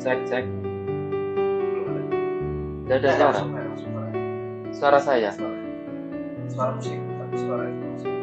cek cek. Belum ada. Tidak ada suara. Suara saya. Suara musik, tapi suara itu musik.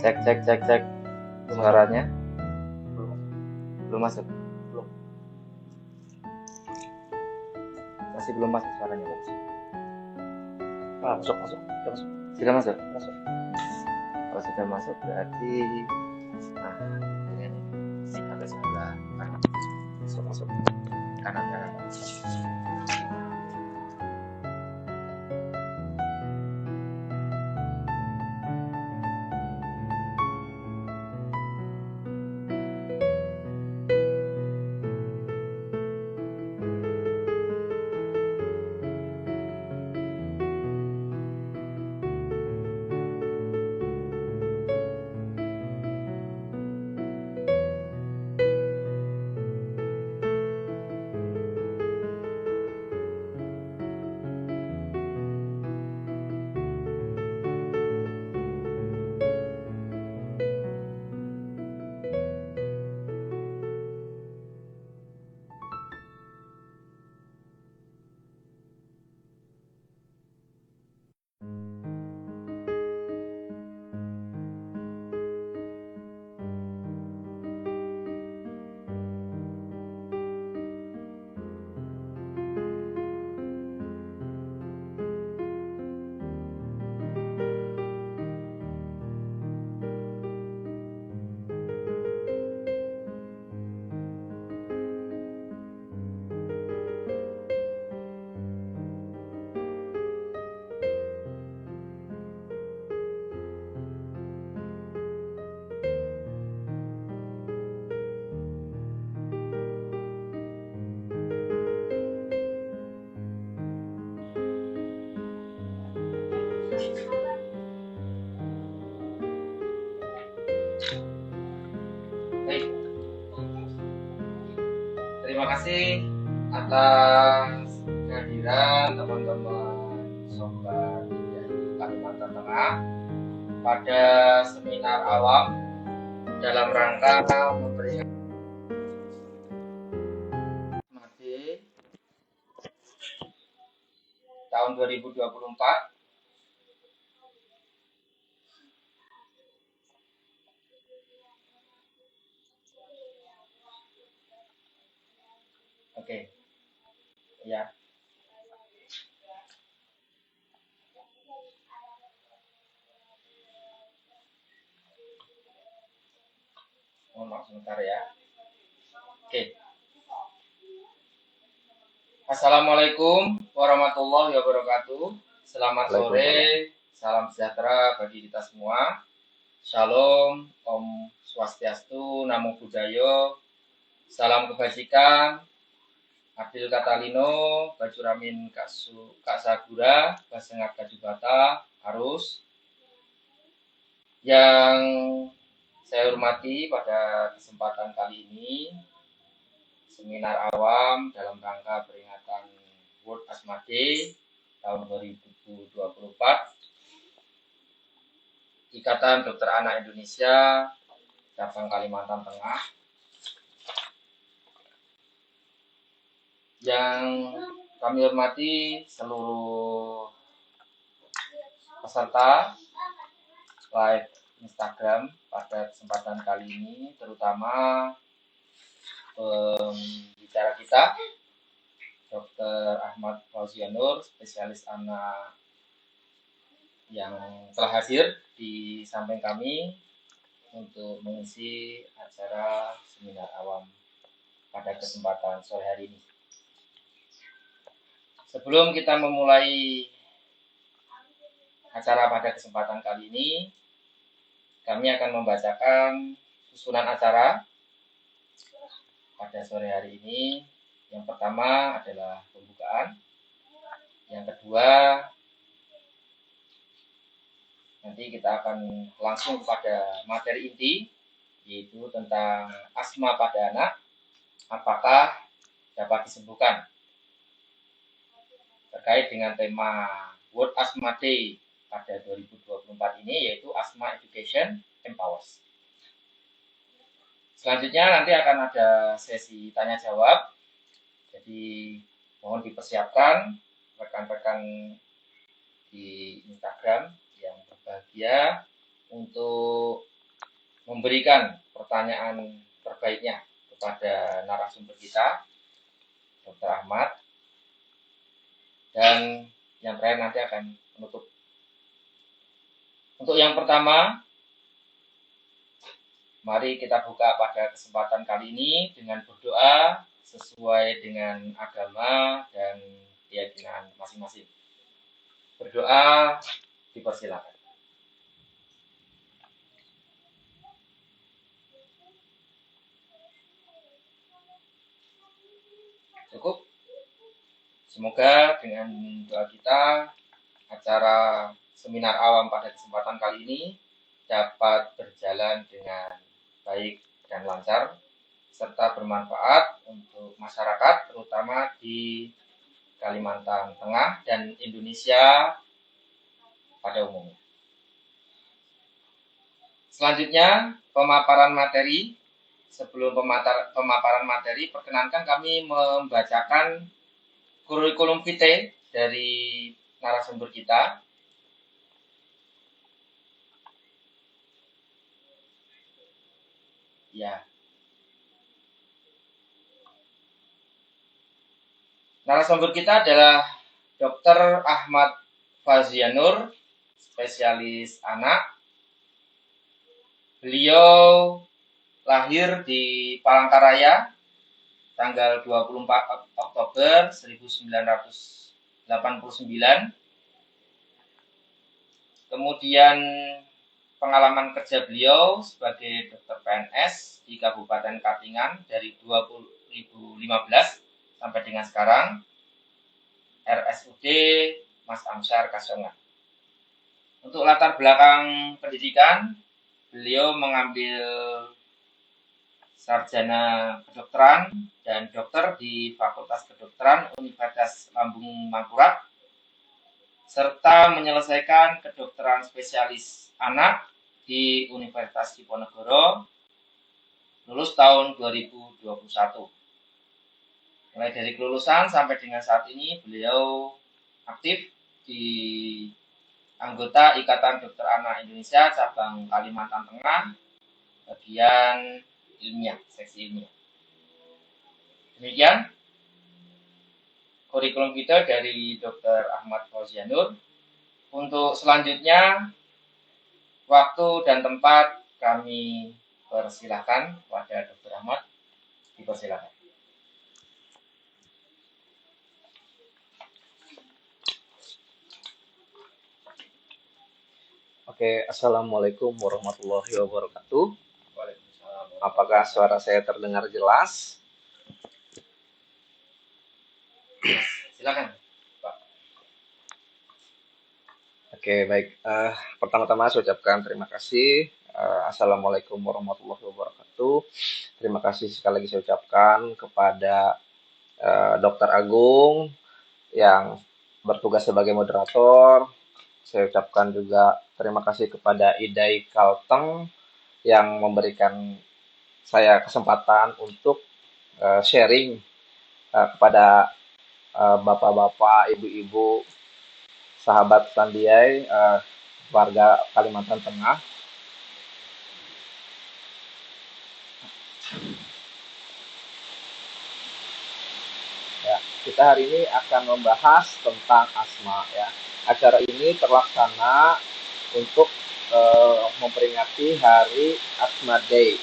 Cek cek cek cek. Suaranya belum masuk. Belum. Masih belum masuk suaranya. Masuk. Sudah masuk. Masuk. Kalau sudah masuk berarti ini agak sebelah kanan. Masuk kanan. Baik. Terima kasih atas kehadiran teman-teman sobat dari Kalimantan Tengah pada seminar awam dalam rangka memberikan tahun 2024. Oke, ya. Mohon maaf sebentar ya. Oke. Assalamualaikum warahmatullahi wabarakatuh. Selamat sore, salam sejahtera bagi kita semua. Shalom, Om Swastiastu, Namo Buddhaya, salam kebajikan, Adil Katalino, Bajuramin Kak Sagura, Basengat Kadibata, Arus. Yang saya hormati pada kesempatan kali ini, seminar awam dalam rangka peringatan World Asthma Day tahun 2024. Ikatan Dokter Anak Indonesia, cabang Kalimantan Tengah, yang kami hormati seluruh peserta live Instagram pada kesempatan kali ini, terutama pembicara kita, Dr. Ahmad Fauzianur, spesialis anak yang telah hadir di samping kami untuk mengisi acara seminar awam pada kesempatan sore hari ini. Sebelum kita memulai acara pada kesempatan kali ini, kami akan membacakan susunan acara pada sore hari ini. Yang pertama adalah pembukaan. Yang kedua, nanti kita akan langsung kepada materi inti, yaitu tentang asma pada anak, apakah dapat disembuhkan, terkait dengan tema World Asthma Day pada 2024 ini, yaitu Asthma Education Empowers. Selanjutnya nanti akan ada sesi tanya jawab, jadi mohon dipersiapkan rekan-rekan di Instagram yang berbahagia untuk memberikan pertanyaan terbaiknya kepada narasumber kita, Dr. Ahmad. Dan yang terakhir nanti akan menutup. Untuk yang pertama, mari kita buka pada kesempatan kali ini dengan berdoa sesuai dengan agama dan keyakinan masing-masing. Berdoa dipersilakan. Cukup? Semoga dengan doa kita, acara seminar awam pada kesempatan kali ini dapat berjalan dengan baik dan lancar, serta bermanfaat untuk masyarakat, terutama di Kalimantan Tengah dan Indonesia pada umumnya. Selanjutnya, pemaparan materi. Sebelum pemaparan materi, perkenankan kami membacakan kurikulum vitae dari narasumber kita. Ya. Narasumber kita adalah Dr. Ahmad Fauzianur, spesialis anak. Beliau lahir di Palangkaraya tanggal 24 Oktober 1989. Kemudian pengalaman kerja beliau sebagai dokter PNS di Kabupaten Katingan dari 2015 sampai dengan sekarang, RSUD Mas Amsyar Kasongan. Untuk latar belakang pendidikan, beliau mengambil sarjana kedokteran dan dokter di Fakultas Kedokteran Universitas Lambung Mangkurat, serta menyelesaikan kedokteran spesialis anak di Universitas Diponegoro, lulus tahun 2021. Mulai dari kelulusan sampai dengan saat ini, beliau aktif di anggota Ikatan Dokter Anak Indonesia cabang Kalimantan Tengah, bagian ilmiah, seksi ilmiah. Demikian, kurikulum kita dari Dr. Ahmad Fauzianur. Untuk selanjutnya, waktu dan tempat kami persilahkan kepada Dr. Ahmad. Dipersilakan. Oke, Assalamualaikum warahmatullahi wabarakatuh. Waalaikumsalam. Apakah suara saya terdengar jelas? Silakan, Pak. Oke, baik. Pertama-tama saya ucapkan terima kasih. Assalamualaikum warahmatullahi wabarakatuh. Terima kasih sekali lagi saya ucapkan kepada Dr. Agung yang bertugas sebagai moderator. Saya ucapkan juga terima kasih kepada Idai Kalteng yang memberikan saya kesempatan untuk sharing kepada bapak-bapak, ibu-ibu, sahabat Sandiai, warga Kalimantan Tengah. Ya, kita hari ini akan membahas tentang asma ya. Acara ini terlaksana untuk memperingati Hari Asma Day.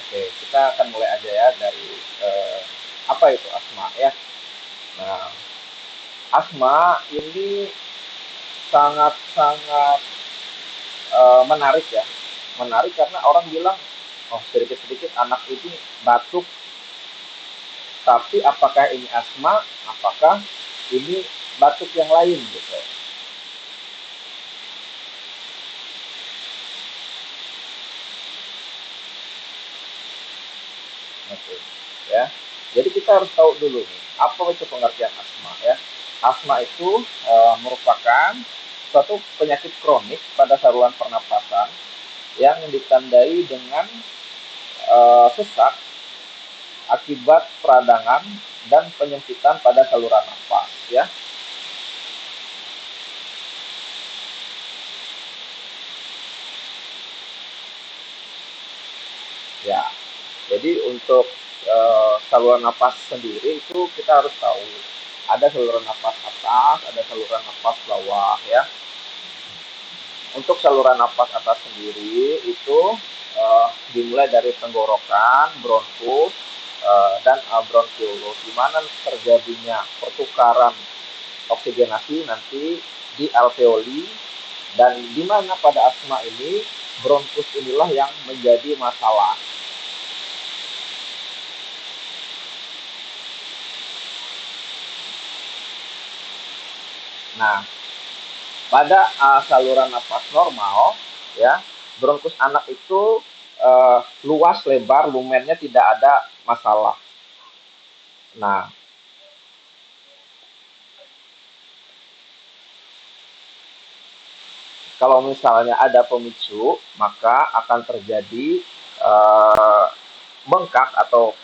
Oke, kita akan mulai aja ya dari apa itu asma ya. Nah, asma ini sangat-sangat menarik ya. Menarik karena orang bilang, oh sedikit-sedikit anak ini batuk, tapi apakah ini asma, apakah ini batuk yang lain gitu. Oke, ya. Jadi kita harus tahu dulu nih, apa itu pengertian asma ya. Asma itu merupakan suatu penyakit kronik pada saluran pernapasan yang ditandai dengan sesak akibat peradangan dan penyempitan pada saluran nafas ya. Ya. Jadi untuk saluran nafas sendiri itu kita harus tahu ada saluran nafas atas, ada saluran nafas bawah ya. Untuk saluran nafas atas sendiri itu dimulai dari tenggorokan, bronkus, dan bronkiolus, di mana terjadinya pertukaran oksigenasi nanti di alveoli, dan di mana pada asma ini bronkus inilah yang menjadi masalah. Nah, pada saluran nafas normal, ya, bronkus anak itu luas, lebar, lumennya tidak ada masalah. Nah, kalau misalnya ada pemicu, maka akan terjadi bengkak atau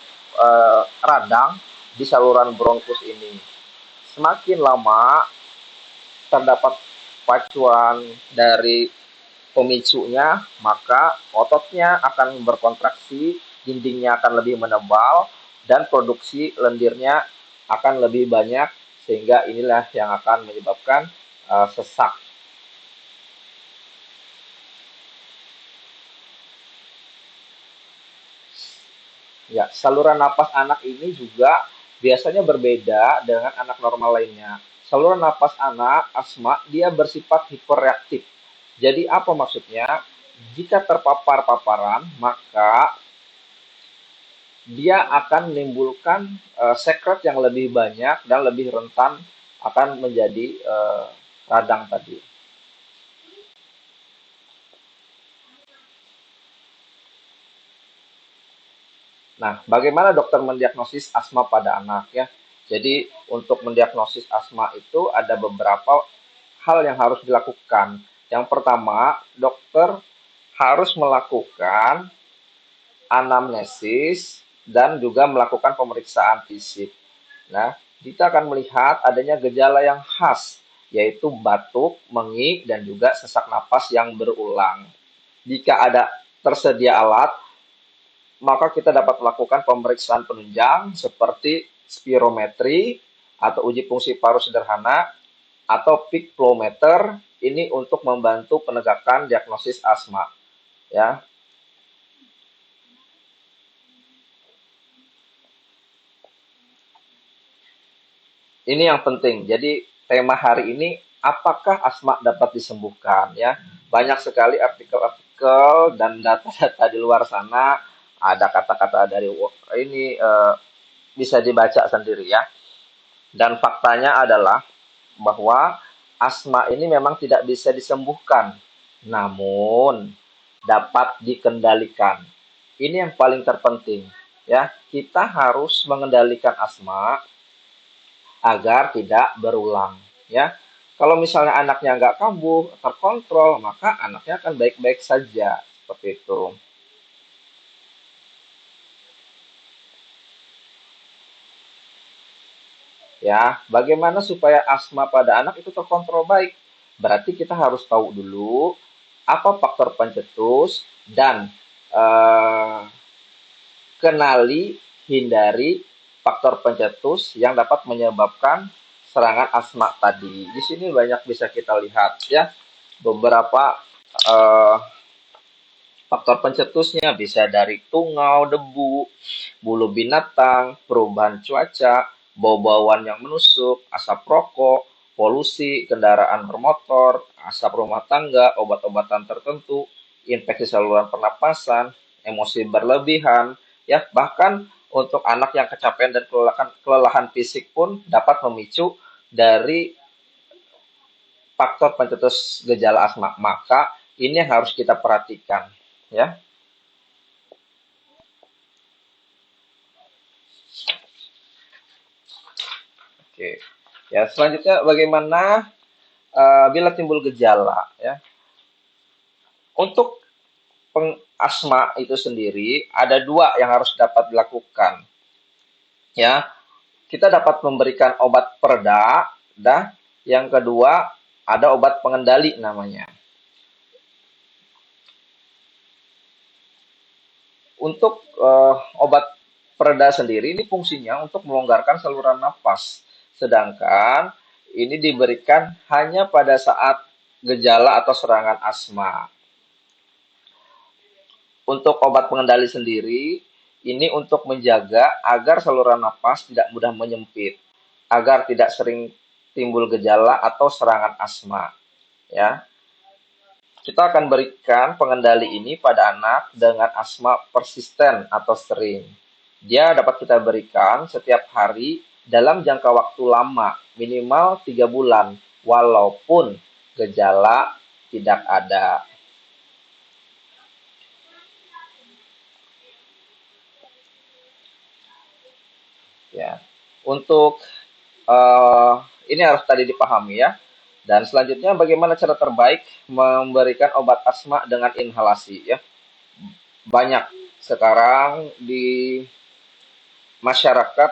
radang di saluran bronkus ini. Semakin lama terdapat pacuan dari pemicunya, maka ototnya akan berkontraksi, dindingnya akan lebih menebal, dan produksi lendirnya akan lebih banyak, sehingga inilah yang akan menyebabkan sesak. Ya, saluran napas anak ini juga biasanya berbeda dengan anak normal lainnya. Saluran napas anak asma dia bersifat hiperreaktif. Jadi apa maksudnya? Jika terpapar paparan, maka dia akan menimbulkan sekret yang lebih banyak dan lebih rentan akan menjadi radang tadi. Nah, bagaimana dokter mendiagnosis asma pada anak ya? Jadi untuk mendiagnosis asma itu ada beberapa hal yang harus dilakukan. Yang pertama, dokter harus melakukan anamnesis dan juga melakukan pemeriksaan fisik. Nah, kita akan melihat adanya gejala yang khas, yaitu batuk, mengik, dan juga sesak napas yang berulang. Jika ada tersedia alat, maka kita dapat melakukan pemeriksaan penunjang seperti spirometri atau uji fungsi paru sederhana atau peak flow meter, ini untuk membantu penegakan diagnosis asma, ya. Ini yang penting. Jadi tema hari ini, apakah asma dapat disembuhkan, ya. Banyak sekali artikel-artikel dan data-data di luar sana, ada kata-kata dari ini bisa dibaca sendiri, ya. Dan faktanya adalah bahwa asma ini memang tidak bisa disembuhkan, namun dapat dikendalikan. Ini yang paling terpenting, ya. Kita harus mengendalikan asma agar tidak berulang, ya. Kalau misalnya anaknya nggak kambuh, terkontrol, maka anaknya akan baik-baik saja, seperti itu. Ya, bagaimana supaya asma pada anak itu terkontrol baik? Berarti kita harus tahu dulu apa faktor pencetus dan eh, kenali, hindari faktor pencetus yang dapat menyebabkan serangan asma tadi. Di sini banyak bisa kita lihat, ya, beberapa eh, faktor pencetusnya bisa dari tungau, debu, bulu binatang, perubahan cuaca, bau-bauan yang menusuk, asap rokok, polusi, kendaraan bermotor, asap rumah tangga, obat-obatan tertentu, infeksi saluran pernapasan, emosi berlebihan, ya, bahkan untuk anak yang kecapean dan kelelahan fisik pun dapat memicu dari faktor pencetus gejala asma. Maka ini yang harus kita perhatikan, ya. Oke. Ya, selanjutnya bagaimana bila timbul gejala, ya. Untuk asma itu sendiri ada dua yang harus dapat dilakukan, ya. Kita dapat memberikan obat pereda, dan yang kedua ada obat pengendali namanya. Untuk obat pereda sendiri ini fungsinya untuk melonggarkan saluran nafas, sedangkan ini diberikan hanya pada saat gejala atau serangan asma. Untuk obat pengendali sendiri, ini untuk menjaga agar saluran nafas tidak mudah menyempit, agar tidak sering timbul gejala atau serangan asma, ya. Kita akan berikan pengendali ini pada anak dengan asma persisten atau sering. Dia dapat kita berikan setiap hari dalam jangka waktu lama, minimal 3 bulan, walaupun gejala tidak ada. Ya, untuk ini harus tadi dipahami, ya. Dan selanjutnya bagaimana cara terbaik memberikan obat asma dengan inhalasi, ya. Banyak sekarang di masyarakat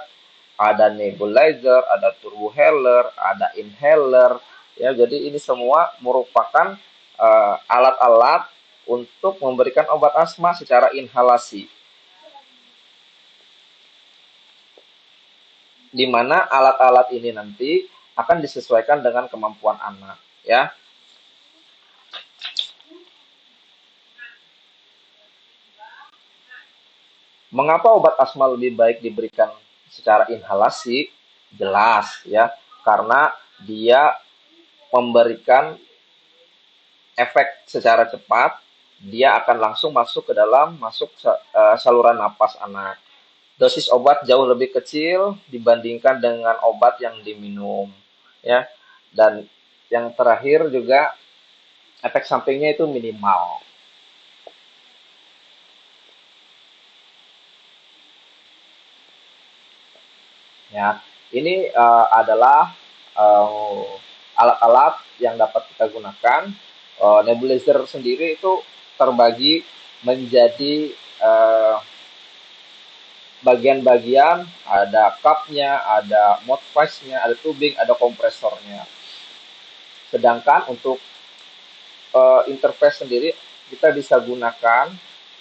ada nebulizer, ada turbohaler, ada inhaler, ya. Jadi ini semua merupakan alat-alat untuk memberikan obat asma secara inhalasi. Di mana alat-alat ini nanti akan disesuaikan dengan kemampuan anak, ya. Mengapa obat asma lebih baik diberikan secara inhalasi? Jelas, ya, karena dia memberikan efek secara cepat, dia akan langsung masuk ke dalam saluran napas anak. Dosis obat jauh lebih kecil dibandingkan dengan obat yang diminum, ya. Dan yang terakhir juga efek sampingnya itu minimal. Ya, ini adalah alat-alat yang dapat kita gunakan. Nebulizer sendiri itu terbagi menjadi bagian-bagian, ada cupnya, ada mouthpiece-nya, ada tubing, ada kompresornya. Sedangkan untuk interface sendiri kita bisa gunakan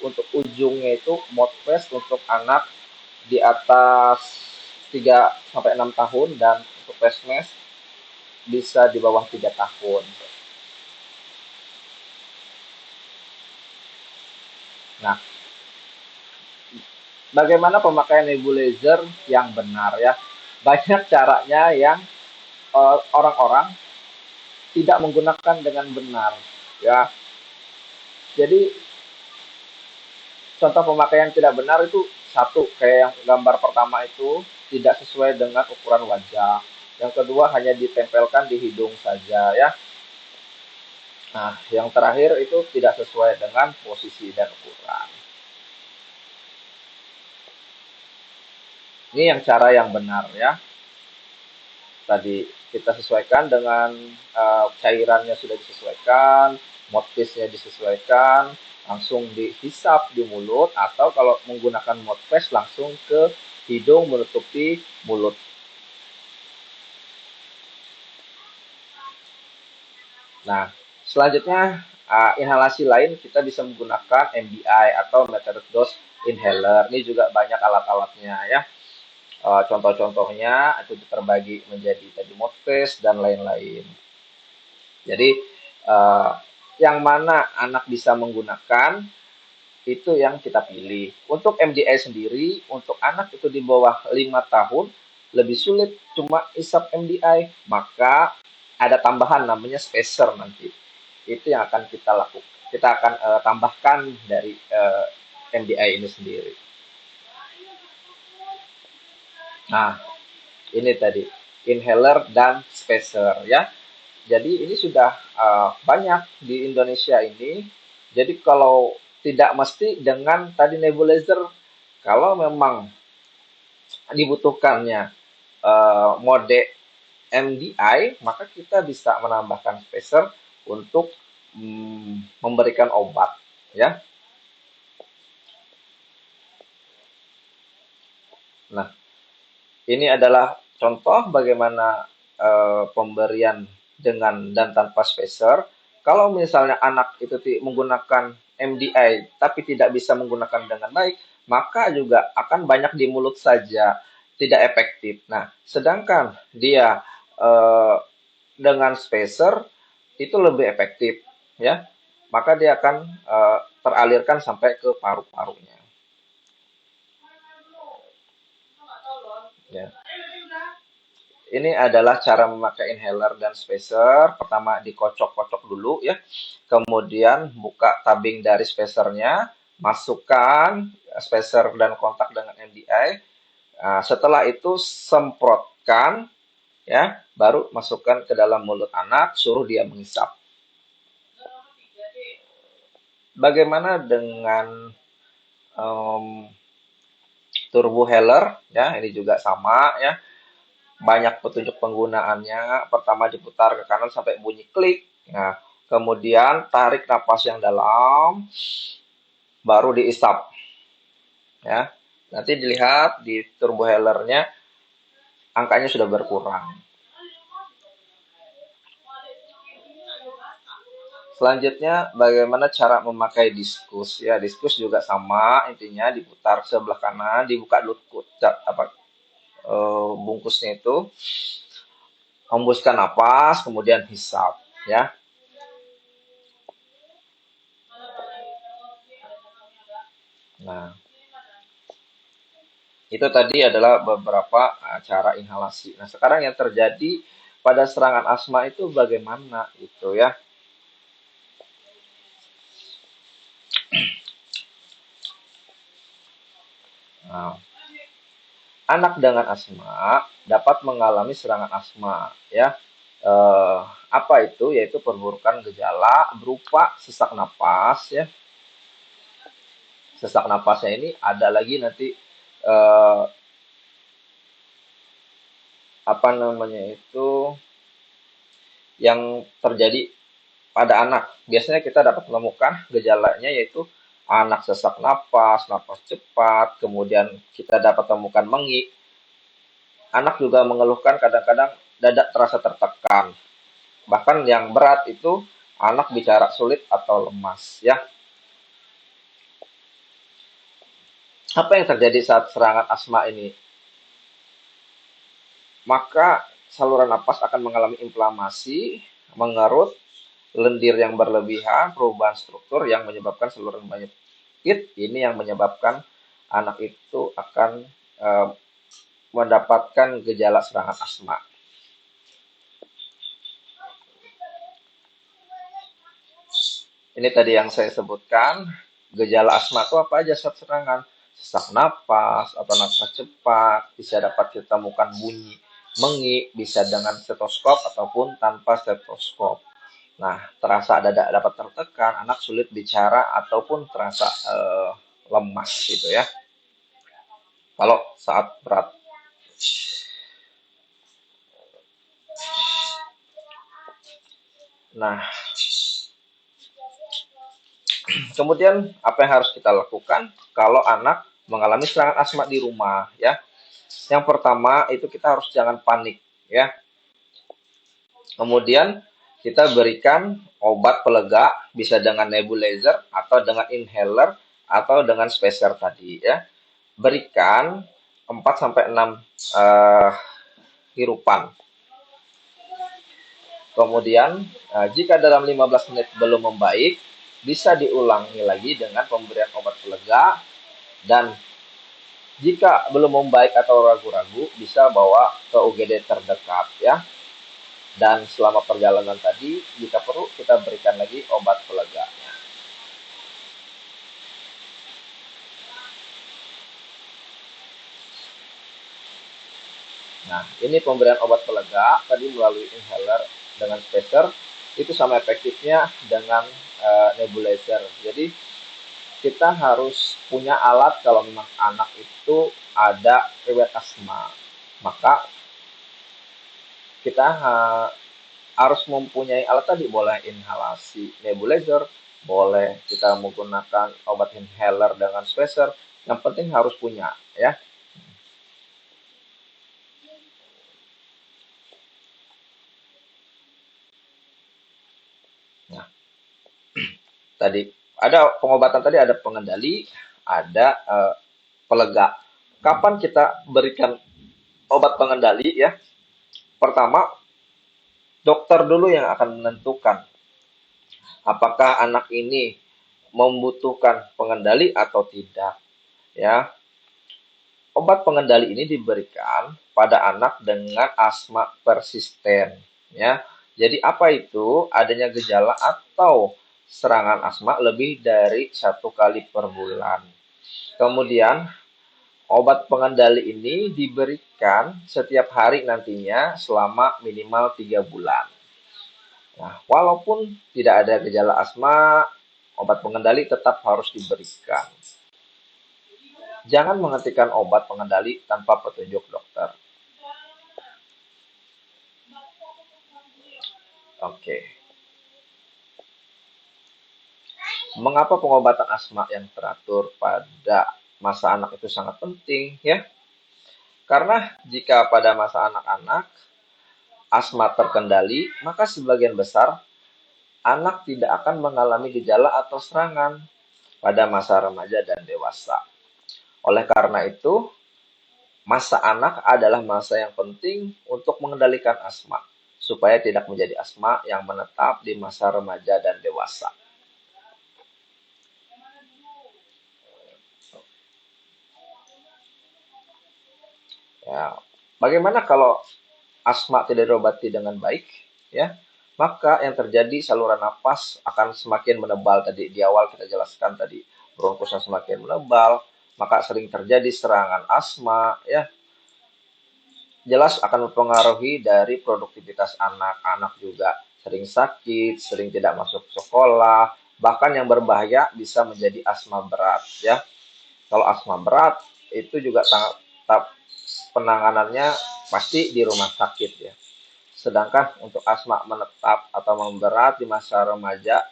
untuk ujungnya itu modpace untuk anak di atas 3 sampai 6 tahun, dan untuk face mask bisa di bawah 3 tahun. Nah, bagaimana pemakaian nebulizer yang benar ya? Banyak caranya yang orang-orang tidak menggunakan dengan benar ya. Jadi contoh pemakaian tidak benar itu satu, kayak yang gambar pertama itu tidak sesuai dengan ukuran wajah. Yang kedua hanya ditempelkan di hidung saja ya. Nah, yang terakhir itu tidak sesuai dengan posisi dan ukuran. Ini yang cara yang benar ya. Tadi kita sesuaikan dengan cairannya sudah disesuaikan, mouthpiece-nya disesuaikan, langsung dihisap di mulut, atau kalau menggunakan mouthpiece langsung ke hidung menutupi mulut. Nah, selanjutnya inhalasi lain kita bisa menggunakan MDI atau metered dose inhaler. Ini juga banyak alat-alatnya ya. Contoh-contohnya itu terbagi menjadi tadi mouthpiece dan lain-lain. Jadi yang mana anak bisa menggunakan itu yang kita pilih. Untuk MDI sendiri, untuk anak itu di bawah 5 tahun, lebih sulit cuma isap MDI, maka ada tambahan namanya spacer nanti. Itu yang akan kita lakukan. Kita akan tambahkan dari MDI ini sendiri. Nah, ini tadi inhaler dan spacer ya. Jadi ini sudah banyak di Indonesia ini. Jadi kalau tidak mesti dengan tadi nebulizer, kalau memang dibutuhkannya mode MDI, maka kita bisa menambahkan spacer untuk memberikan obat ya. Nah, ini adalah contoh bagaimana pemberian dengan dan tanpa spacer. Kalau misalnya anak itu menggunakan MDI tapi tidak bisa menggunakan dengan baik, maka juga akan banyak di mulut saja, tidak efektif. Nah, sedangkan dia dengan spacer itu lebih efektif, ya. Maka dia akan teralirkan sampai ke paru-parunya. Ya. Ini adalah cara memakai inhaler dan spacer. Pertama dikocok-kocok dulu ya. Kemudian buka tabing dari spacernya, masukkan spacer dan kontak dengan MDI. Nah, setelah itu semprotkan ya, baru masukkan ke dalam mulut anak, suruh dia menghisap. Bagaimana dengan turbo healer ya, ini juga sama ya. Banyak petunjuk penggunaannya. Pertama diputar ke kanan sampai bunyi klik. Nah, kemudian tarik napas yang dalam, baru diisap. Ya, nanti dilihat di turbo healernya angkanya sudah berkurang. Selanjutnya, bagaimana cara memakai diskus? Ya, diskus juga sama, intinya diputar sebelah kanan, dibuka dulu bungkusnya itu, hembuskan napas, kemudian hisap, ya. Nah, itu tadi adalah beberapa cara inhalasi. Nah, sekarang yang terjadi pada serangan asma itu bagaimana itu ya? Nah, anak dengan asma dapat mengalami serangan asma ya. Apa itu? Yaitu perburukan gejala berupa sesak napas ya. Sesak napasnya ini ada lagi nanti apa namanya itu yang terjadi pada anak. Biasanya kita dapat menemukan gejalanya yaitu anak sesak napas, napas cepat, kemudian kita dapat temukan mengik. Anak juga mengeluhkan kadang-kadang dada terasa tertekan. Bahkan yang berat itu anak bicara sulit atau lemas ya. Apa yang terjadi saat serangan asma ini? Maka saluran napas akan mengalami inflamasi, mengerut, lendir yang berlebihan, perubahan struktur yang menyebabkan saluran penyakit. Ini yang menyebabkan anak itu akan eh, mendapatkan gejala serangan asma. Ini tadi yang saya sebutkan, gejala asma itu apa aja saat serangan? Sesak napas atau napas cepat, bisa dapat ditemukan bunyi mengi, bisa dengan stetoskop ataupun tanpa stetoskop. Nah, terasa dada dapat tertekan, anak sulit bicara ataupun terasa lemas gitu ya. Kalau saat berat. Nah, kemudian apa yang harus kita lakukan kalau anak mengalami serangan asma di rumah ya? Yang pertama itu kita harus jangan panik ya. Kemudian kita berikan obat pelega bisa dengan nebulizer atau dengan inhaler atau dengan spacer tadi ya. Berikan 4 sampai 6 hirupan. Kemudian jika dalam 15 menit belum membaik, bisa diulangi lagi dengan pemberian obat pelega dan jika belum membaik atau ragu-ragu, bisa bawa ke UGD terdekat ya. Dan selama perjalanan tadi, jika perlu kita berikan lagi obat peleganya. Nah, ini pemberian obat pelega tadi melalui inhaler dengan spacer itu sama efektifnya dengan nebulizer. Jadi kita harus punya alat kalau memang anak itu ada riwayat asma. Maka kita harus mempunyai alat tadi, boleh inhalasi nebulizer, boleh kita menggunakan obat inhaler dengan spacer. Yang penting harus punya ya. Nah, tadi ada pengobatan tadi, ada pengendali, ada pelega. Kapan kita berikan obat pengendali ya? Pertama, dokter dulu yang akan menentukan apakah anak ini membutuhkan pengendali atau tidak ya. Obat pengendali ini diberikan pada anak dengan asma persisten ya. Jadi apa itu? Adanya gejala atau serangan asma lebih dari 1 kali per bulan. Kemudian obat pengendali ini diberikan setiap hari nantinya selama minimal 3 bulan. Nah, walaupun tidak ada gejala asma, obat pengendali tetap harus diberikan. Jangan menghentikan obat pengendali tanpa petunjuk dokter. Oke. Mengapa pengobatan asma yang teratur pada masa anak itu sangat penting ya? Karena jika pada masa anak-anak asma terkendali, maka sebagian besar anak tidak akan mengalami gejala atau serangan pada masa remaja dan dewasa. Oleh karena itu, masa anak adalah masa yang penting untuk mengendalikan asma, supaya tidak menjadi asma yang menetap di masa remaja dan dewasa. Ya, bagaimana kalau asma tidak diobati dengan baik? Ya, maka yang terjadi saluran nafas akan semakin menebal. Tadi di awal kita jelaskan tadi, bronkusnya semakin menebal, maka sering terjadi serangan asma. Ya, jelas akan mempengaruhi dari produktivitas anak-anak juga sering sakit, sering tidak masuk sekolah, bahkan yang berbahaya bisa menjadi asma berat ya. Kalau asma berat itu juga sangat penanganannya pasti di rumah sakit ya. Sedangkan untuk asma menetap atau memberat di masa remaja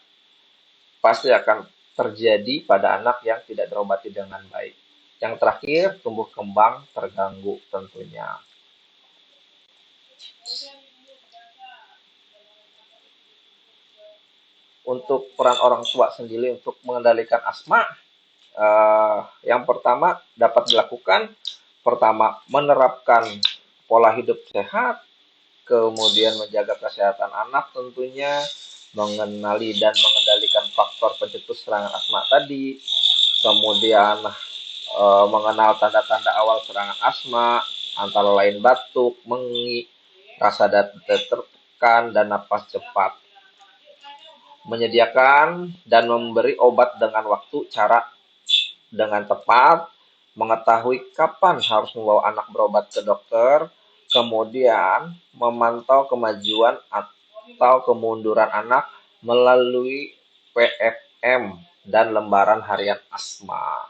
pasti akan terjadi pada anak yang tidak terobati dengan baik. Yang terakhir, tumbuh kembang terganggu tentunya. Untuk peran orang tua sendiri untuk mengendalikan asma, Yang pertama dapat dilakukan, pertama menerapkan pola hidup sehat, kemudian menjaga kesehatan anak tentunya, mengenali dan mengendalikan faktor pencetus serangan asma tadi, kemudian mengenal tanda-tanda awal serangan asma, antara lain batuk, mengi, rasa dada tertekan, dan napas cepat. Menyediakan dan memberi obat dengan waktu, cara dengan tepat, mengetahui kapan harus membawa anak berobat ke dokter, kemudian memantau kemajuan atau kemunduran anak melalui PFM dan lembaran harian asma.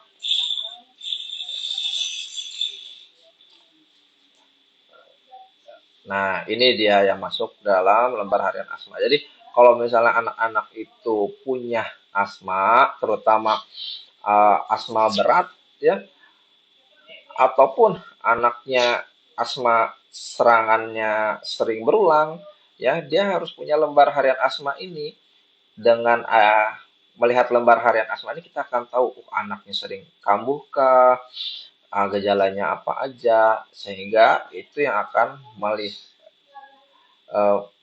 Nah, ini dia yang masuk dalam lembar harian asma. Jadi, kalau misalnya anak-anak itu punya asma, terutama asma berat, ya, ataupun anaknya asma serangannya sering berulang, ya, dia harus punya lembar harian asma ini. Dengan melihat lembar harian asma ini, kita akan tahu anaknya sering kambuh kah, gejalanya apa aja, sehingga itu yang akan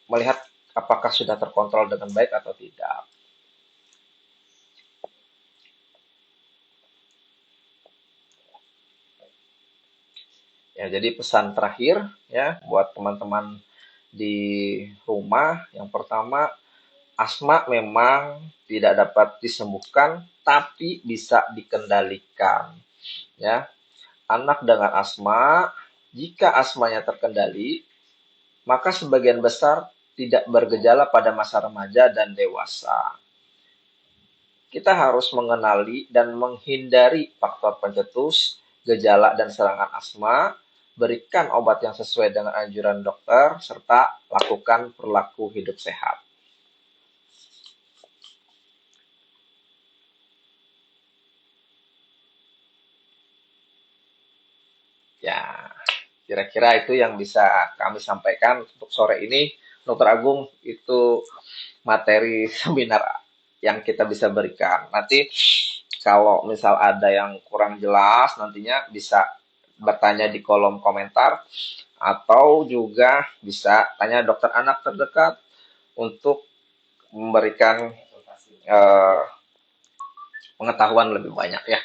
melihat apakah sudah terkontrol dengan baik atau tidak. Ya, jadi pesan terakhir ya buat teman-teman di rumah, yang pertama, asma memang tidak dapat disembuhkan, tapi bisa dikendalikan. Ya, anak dengan asma, jika asmanya terkendali, maka sebagian besar tidak bergejala pada masa remaja dan dewasa. Kita harus mengenali dan menghindari faktor pencetus, gejala, dan serangan asma, berikan obat yang sesuai dengan anjuran dokter, serta lakukan perilaku hidup sehat. Ya, kira-kira itu yang bisa kami sampaikan untuk sore ini. Dr. Agung, itu materi seminar yang kita bisa berikan. Nanti kalau misal ada yang kurang jelas, nantinya bisa bertanya di kolom komentar, atau juga bisa tanya dokter anak terdekat untuk memberikan eh, pengetahuan lebih banyak ya.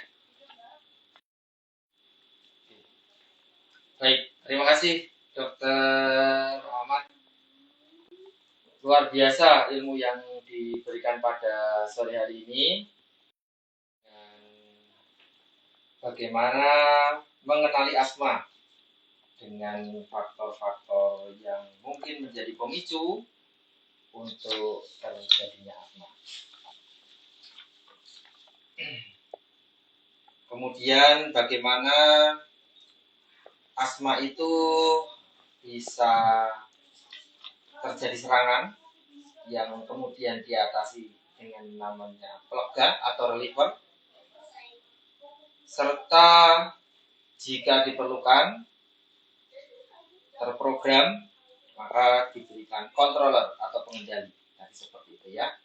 Baik, terima kasih Dokter Ahmad. Luar biasa ilmu yang diberikan pada sore hari ini. Dan bagaimana mengenali asma dengan faktor-faktor yang mungkin menjadi pemicu untuk terjadinya asma. Kemudian bagaimana asma itu bisa terjadi serangan yang kemudian diatasi dengan namanya pelega atau reliever, serta jika diperlukan terprogram maka diberikan controller atau pengendali. Nah, seperti itu ya.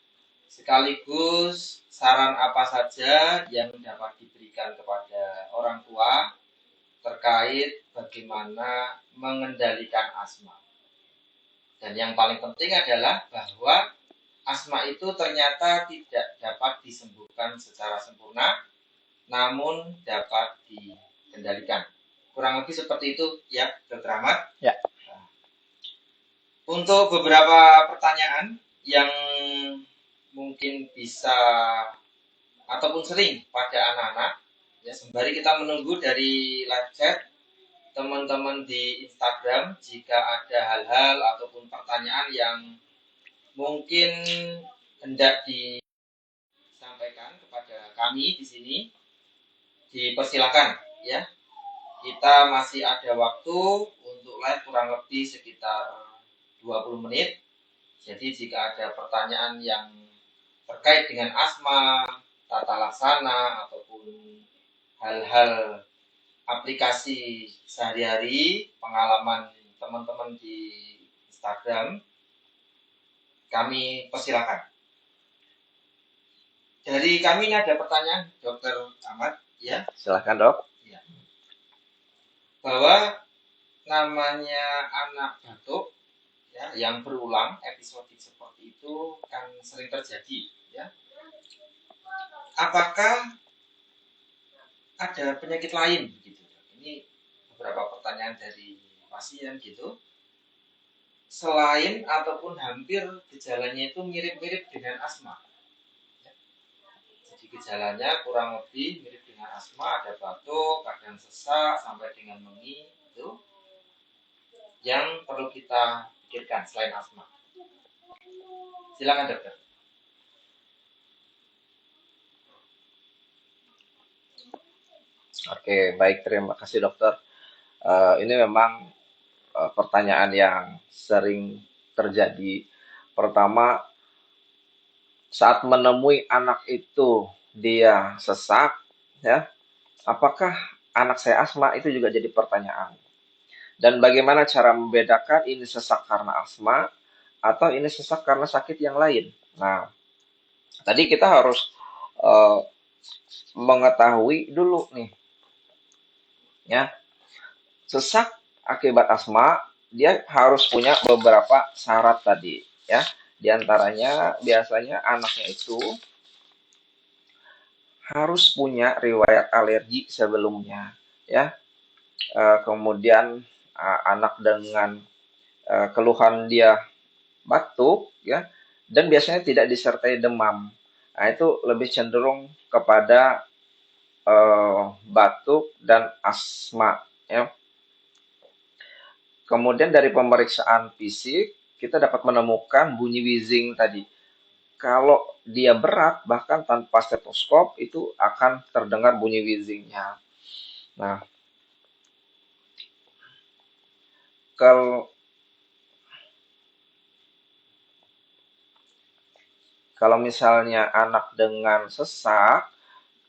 Sekaligus saran apa saja yang dapat diberikan kepada orang tua terkait bagaimana mengendalikan asma. Dan yang paling penting adalah bahwa asma itu ternyata tidak dapat disembuhkan secara sempurna, namun dapat dikendalikan. Kurang lebih seperti itu ya, Dr. Ahmad. Ya. Nah, untuk beberapa pertanyaan yang mungkin bisa ataupun sering pada anak-anak, ya, sembari kita menunggu dari live chat teman-teman di Instagram, jika ada hal-hal ataupun pertanyaan yang mungkin hendak disampaikan kepada kami di sini, dipersilakan ya. Kita masih ada waktu untuk live kurang lebih sekitar 20 menit. Jadi jika ada pertanyaan yang terkait dengan asma, tata laksana, ataupun hal-hal aplikasi sehari-hari, pengalaman teman-teman di Instagram, kami persilakan. Dari kami ini ada pertanyaan, Dokter Ahmad, ya. Silahkan dok. Ya. Bahwa namanya anak batuk, ya, yang berulang episodik seperti itu kan sering terjadi, ya. Apakah ada penyakit lain, gitu? Ini beberapa pertanyaan dari pasien, gitu. Selain ataupun hampir gejalanya itu mirip-mirip dengan asma. Jadi gejalanya kurang lebih mirip dengan asma, ada batuk, kadang sesak, sampai dengan mengi, itu yang perlu kita pikirkan selain asma. Silakan dokter. Oke, baik, terima kasih dokter. Ini memang pertanyaan yang sering terjadi. Pertama, saat menemui anak itu dia sesak, ya, apakah anak saya asma, itu juga jadi pertanyaan. Dan bagaimana cara membedakan ini sesak karena asma atau ini sesak karena sakit yang lain. Nah, tadi kita harus eh, mengetahui dulu nih, ya, sesak akibat asma dia harus punya beberapa syarat tadi, ya. Di antaranya biasanya anaknya itu harus punya riwayat alergi sebelumnya, ya. Kemudian anak dengan keluhan dia batuk, ya, dan biasanya tidak disertai demam. Nah, itu lebih cenderung kepada batuk dan asma, ya. Kemudian dari pemeriksaan fisik kita dapat menemukan bunyi wheezing tadi. Kalau dia berat, bahkan tanpa stetoskop itu akan terdengar bunyi wheezingnya. Nah, kalau kalau misalnya anak dengan sesak,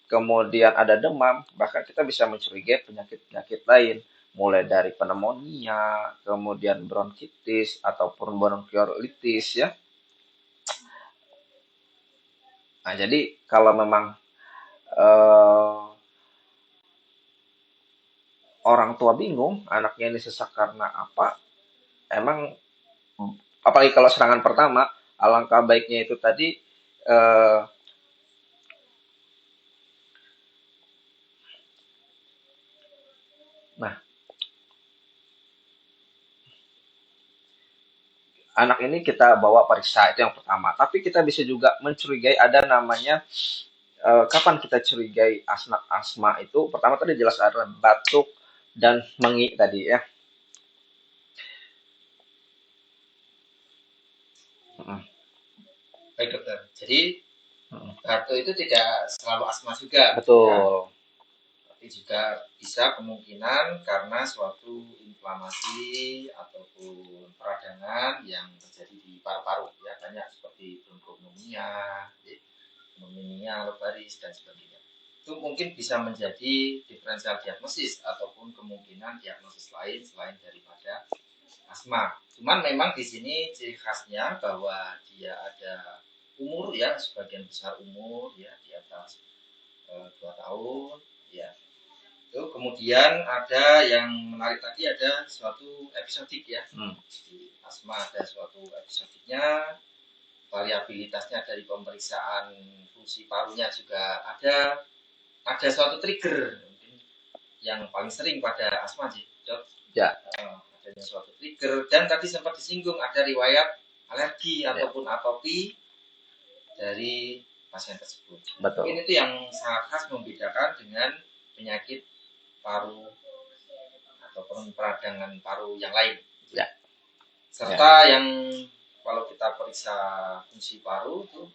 kemudian ada demam, bahkan kita bisa mencurigai penyakit-penyakit lain, mulai dari pneumonia, kemudian bronkitis ataupun bronkiolitis, ya. Nah, jadi kalau memang eh, orang tua bingung anaknya ini sesak karena apa, emang apalagi kalau serangan pertama, alangkah baiknya itu tadi eh, nah, anak ini kita bawa periksa, itu yang pertama. Tapi kita bisa juga mencurigai ada namanya kapan kita curigai asma itu. Pertama tadi jelas ada batuk dan mengi tadi, ya. Baik dokter. Jadi batuk itu tidak selalu asma juga. Betul. Ya. Tapi juga bisa kemungkinan karena suatu inflamasi ataupun peradangan yang terjadi di paru-paru, ya, banyak seperti bronkopneumonia, pneumonia lobaris dan sebagainya. Itu mungkin bisa menjadi diferensial diagnosis ataupun kemungkinan diagnosis lain selain daripada asma. Cuman memang di sini ciri khasnya bahwa dia ada umur, ya, sebagian besar umur, ya, di atas 2 tahun, ya. Itu kemudian ada yang menarik tadi, ada suatu episodik, ya. Di asma ada suatu episodiknya, variabilitasnya dari pemeriksaan fungsi parunya juga ada suatu trigger mungkin yang paling sering pada asma sih, Dok. Ya. Adanya suatu trigger dan tadi sempat disinggung ada riwayat alergi ataupun atopi dari pasien tersebut. Betul. Ini tuh yang sangat khas membedakan dengan penyakit paru ataupun peradangan paru yang lain. Ya. Serta yang kalau kita periksa fungsi paru itu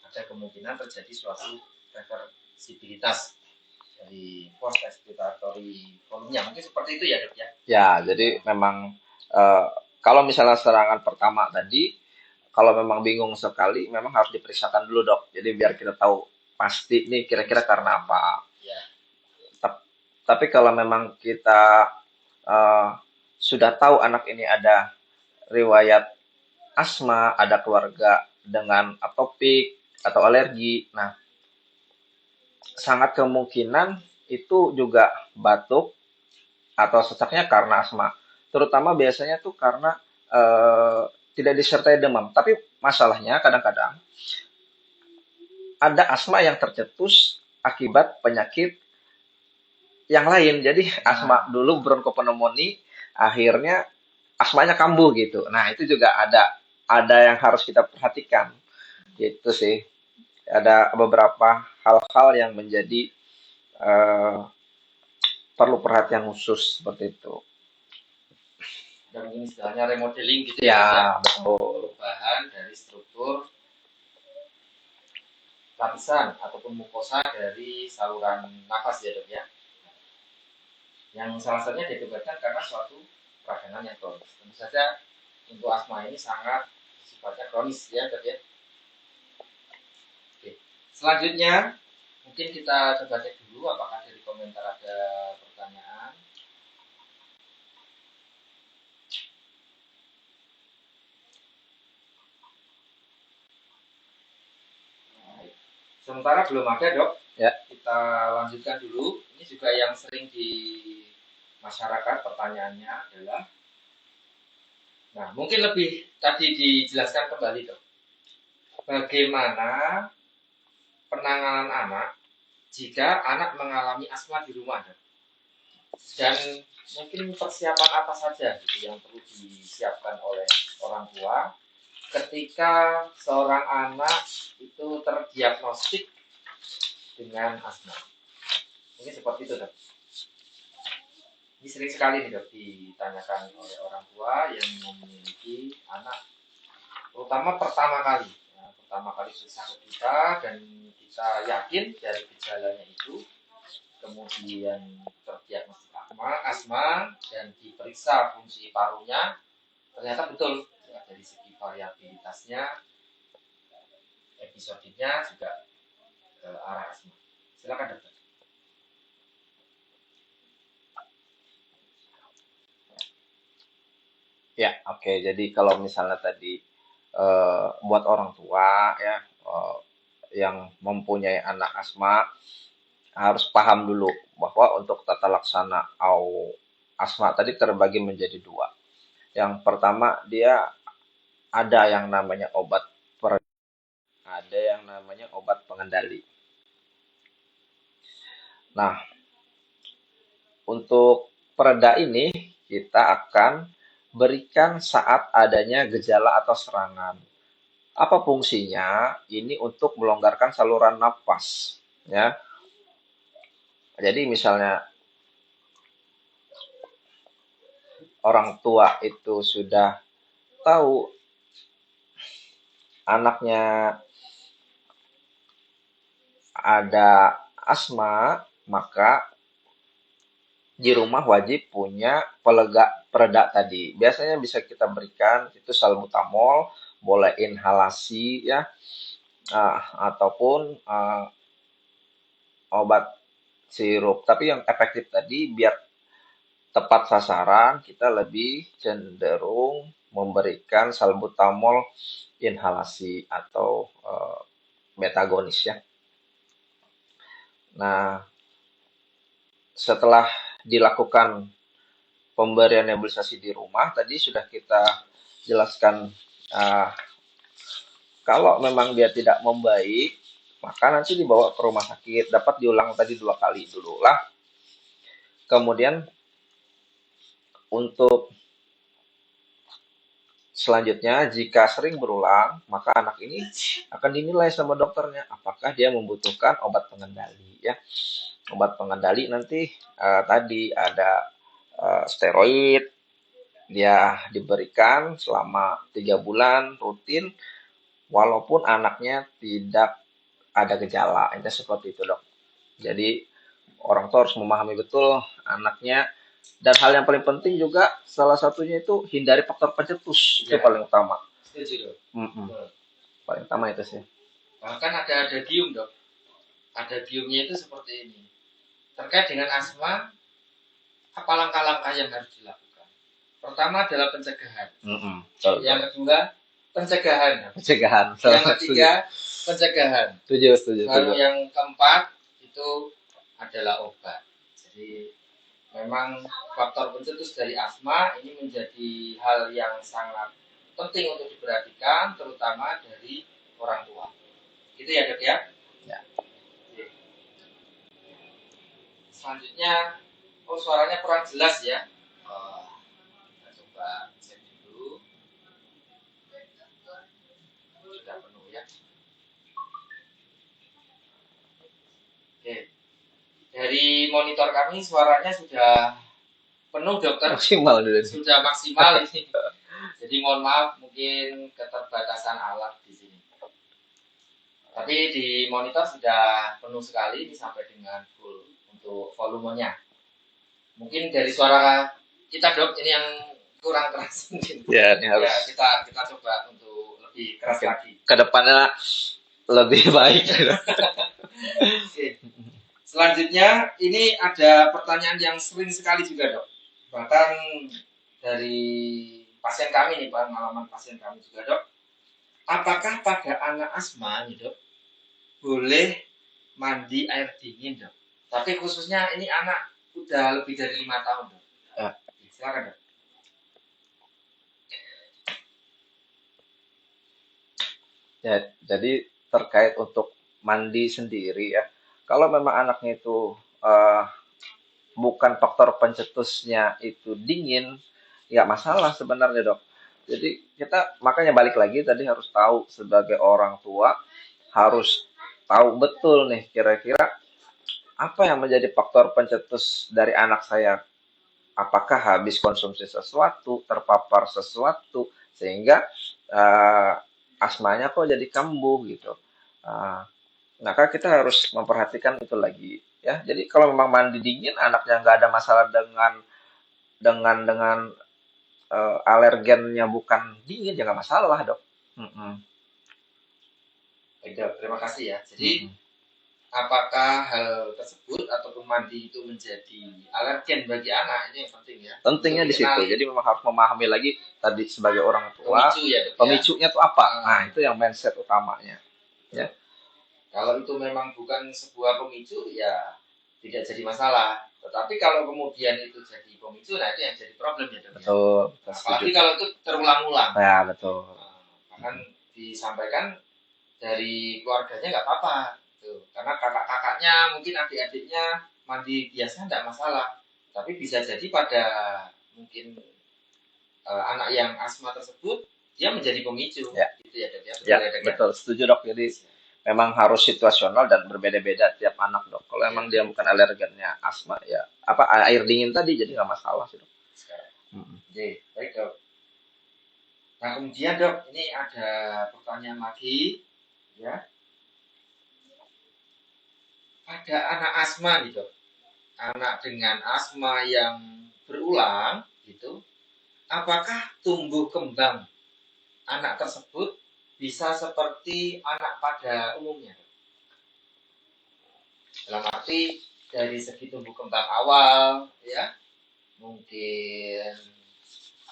ada kemungkinan terjadi suatu reversibilitas dari post expiratory volumenya. Mungkin seperti itu ya, Dok, ya. Ya, jadi memang kalau misalnya serangan pertama tadi, kalau memang bingung sekali, memang harus diperiksakan dulu, Dok. Jadi biar kita tahu pasti nih kira-kira karena apa. Ya. Tapi kalau memang kita sudah tahu anak ini ada riwayat asma, ada keluarga dengan atopik atau alergi, nah sangat kemungkinan itu juga batuk atau sesaknya karena asma. Terutama biasanya tuh karena tidak disertai demam. Tapi masalahnya kadang-kadang ada asma yang tercetus akibat penyakit yang lain. Jadi asma Nah, dulu bronkopneumonia, akhirnya asmanya kambuh gitu. Nah, itu juga ada yang harus kita perhatikan. Gitu sih. Ada beberapa hal-hal yang menjadi eh, perlu perhatian khusus seperti itu. dan mungkin istilahnya remodeling gitu ya Ya, dok ya, betul. perubahan dari struktur lapisan ataupun mukosa dari saluran nafas ya dok ya, yang salah satunya diakibatkan karena suatu peradangan yang kronis. Tentu saja untuk asma ini sangat sifatnya kronis ya dok ya. Oke. Selanjutnya mungkin kita coba cek dulu apakah dari komentar ada pertanyaan. Sementara belum ada dok, Ya. kita lanjutkan dulu. Ini juga yang sering di masyarakat pertanyaannya adalah, nah mungkin lebih tadi dijelaskan kembali dok, bagaimana penanganan anak jika anak mengalami asma di rumah dok, dan mungkin persiapan apa saja gitu yang perlu disiapkan oleh orang tua ketika seorang anak itu terdiagnostik dengan asma. Mungkin seperti itu dok. Ini sering sekali nih dok ditanyakan oleh orang tua yang memiliki anak, terutama pertama kali. Ya, pertama kali periksa ke kita dan kita yakin dari gejalanya itu, kemudian terdiagnosis asma dan diperiksa fungsi parunya, ternyata betul ya, dari segi variabilitasnya, episodenya juga ke arah asma. Silakan dokter. Ya, oke. Jadi kalau misalnya tadi buat orang tua ya yang mempunyai anak asma harus paham dulu bahwa untuk tata laksana asma tadi terbagi menjadi dua. Yang pertama dia ada yang namanya obat ada yang namanya obat pengendali. Nah, untuk pereda ini kita akan berikan saat adanya gejala atau serangan. Apa fungsinya? Ini untuk melonggarkan saluran nafas, ya. Jadi misalnya orang tua itu sudah tahu anaknya ada asma, maka di rumah wajib punya pereda tadi. Biasanya bisa kita berikan itu salbutamol, boleh inhalasi ya, ataupun obat sirup. Tapi yang efektif tadi biar tepat sasaran, kita lebih cenderung memberikan salbutamol inhalasi atau metagonis ya. Nah, setelah dilakukan pemberian nebulisasi di rumah, tadi sudah kita jelaskan uh, kalau memang dia tidak membaik, maka nanti dibawa ke rumah sakit. Dapat diulang tadi 2 kali dulu lah. Kemudian untuk selanjutnya, jika sering berulang, maka anak ini akan dinilai sama dokternya apakah dia membutuhkan obat pengendali ya. Obat pengendali nanti tadi ada steroid, dia diberikan selama 3 bulan rutin, walaupun anaknya tidak ada gejala. Itu seperti itu dok. Jadi orang tua harus memahami betul anaknya. Dan hal yang paling penting juga salah satunya itu hindari faktor pencetus. Itu Ya, paling utama. setuju dok. Paling utama itu sih. Bahkan ada gium dok. Ada giumnya itu seperti ini. Terkait dengan asma, apa langkah-langkah yang harus dilakukan? Pertama adalah pencegahan. Yang kedua, pencegahan. Pencegahan. Yang ketiga, pencegahan. Setuju. Lalu yang keempat itu adalah obat. Jadi memang faktor pencetus dari asma ini menjadi hal yang sangat penting untuk diperhatikan, terutama dari orang tua. Itu ya dok ya? Ya. Oke. Selanjutnya, suaranya kurang jelas ya. Kita coba cek dulu. Sudah penuh ya. Oke. Dari monitor kami suaranya sudah penuh dokter. Maksimal dulu. Sudah maksimal ini. Jadi mohon maaf mungkin keterbatasan alat di sini. Tapi di monitor sudah penuh sekali, ini sampai dengan full untuk volumenya. Mungkin dari suara kita dok ini yang kurang keras mungkin. Ya, ini harus. Ya, kita coba untuk lebih keras lagi. Kedepannya lebih baik. Oke. Selanjutnya ini ada pertanyaan yang sering sekali juga dok. Bahkan dari pasien kami nih, pengalaman pasien kami juga dok. Apakah pada anak asma nih dok boleh mandi air dingin dok? Tapi khususnya ini anak udah lebih dari 5 tahun dok. Silakan dok. Ya, jadi terkait untuk mandi sendiri ya. Kalau memang anaknya itu bukan faktor pencetusnya itu dingin, nggak masalah sebenarnya dok. Jadi kita makanya balik lagi tadi harus tahu sebagai orang tua harus tahu betul nih kira-kira apa yang menjadi faktor pencetus dari anak saya. Apakah habis konsumsi sesuatu, terpapar sesuatu sehingga asmanya kok jadi kambuh gitu. Maka kita harus memperhatikan itu lagi ya. Jadi kalau memang mandi dingin anaknya nggak ada masalah dengan alergennya bukan dingin ya nggak masalah dok. Baik dok, terima kasih ya. Jadi apakah hal tersebut ataupun mandi itu menjadi alergen bagi anak ini yang penting ya. Pentingnya di situ. Jadi memang harus memahami lagi tadi sebagai orang tua pemicu ya, dok, pemicunya tuh apa. Nah itu yang mindset utamanya. Ya. Kalau itu memang bukan sebuah pemicu ya tidak jadi masalah. Tetapi kalau kemudian itu jadi pemicu, nah itu yang jadi problem ya dok. Betul. Apalagi kalau itu terulang-ulang. Ya betul. Bahkan disampaikan dari keluarganya nggak apa-apa, tuh. Karena kakak-kakaknya mungkin adik-adiknya mandi biasa nggak masalah. Tapi bisa jadi pada mungkin anak yang asma tersebut dia menjadi pemicu. Ya. Gitu ya dok ya. Betul, ya, betul. Setuju dok. Jadi memang harus situasional dan berbeda-beda tiap anak dok. Kalau emang dia bukan alergennya asma ya apa air dingin tadi jadi nggak masalah sih dok. Oke, baik dok. Nah kemudian dok ini ada pertanyaan lagi ya. Pada anak asma nih dok, anak dengan asma yang berulang gitu, apakah tumbuh kembang anak tersebut bisa seperti anak pada umumnya? Dalam arti dari segi tumbuh kembang awal, ya, mungkin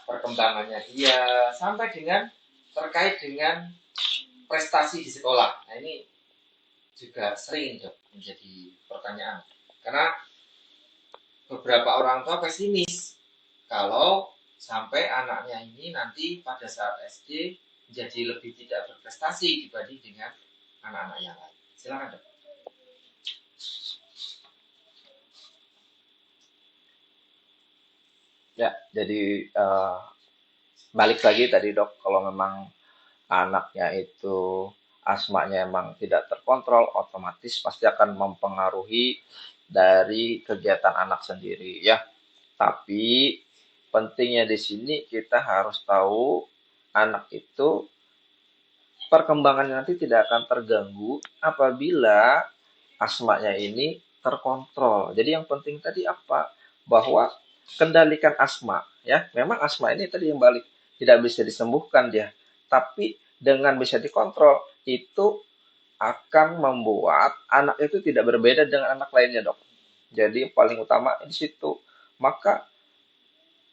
perkembangannya dia sampai dengan terkait dengan prestasi di sekolah. Nah ini juga sering dok menjadi pertanyaan karena beberapa orang tua pesimis kalau sampai anaknya ini nanti pada saat SD menjadi lebih tidak berprestasi dibanding dengan anak-anak yang lain. Silakan dok. Ya, jadi balik lagi tadi dok, kalau memang anaknya itu asmanya emang tidak terkontrol, otomatis pasti akan mempengaruhi dari kegiatan anak sendiri ya. Tapi pentingnya di sini kita harus tahu anak itu perkembangannya nanti tidak akan terganggu apabila asmanya ini terkontrol. Jadi yang penting tadi apa? Bahwa kendalikan asma ya. Memang asma ini tadi yang balik tidak bisa disembuhkan dia, tapi dengan bisa dikontrol itu akan membuat anak itu tidak berbeda dengan anak lainnya dok. Jadi yang paling utama di situ. Maka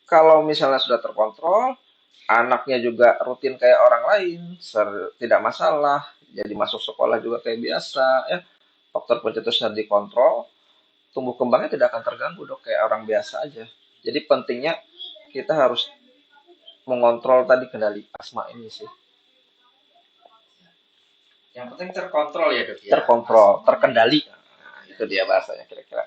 kalau misalnya sudah terkontrol, anaknya juga rutin kayak orang lain, tidak masalah, jadi masuk sekolah juga kayak biasa ya. faktor pencetusnya dikontrol, tumbuh kembangnya tidak akan terganggu dok, kayak orang biasa aja. Jadi pentingnya kita harus mengontrol tadi kendali asma ini sih. Yang penting terkontrol ya dok ya. Terkontrol, terkendali. Nah, itu dia bahasanya kira-kira.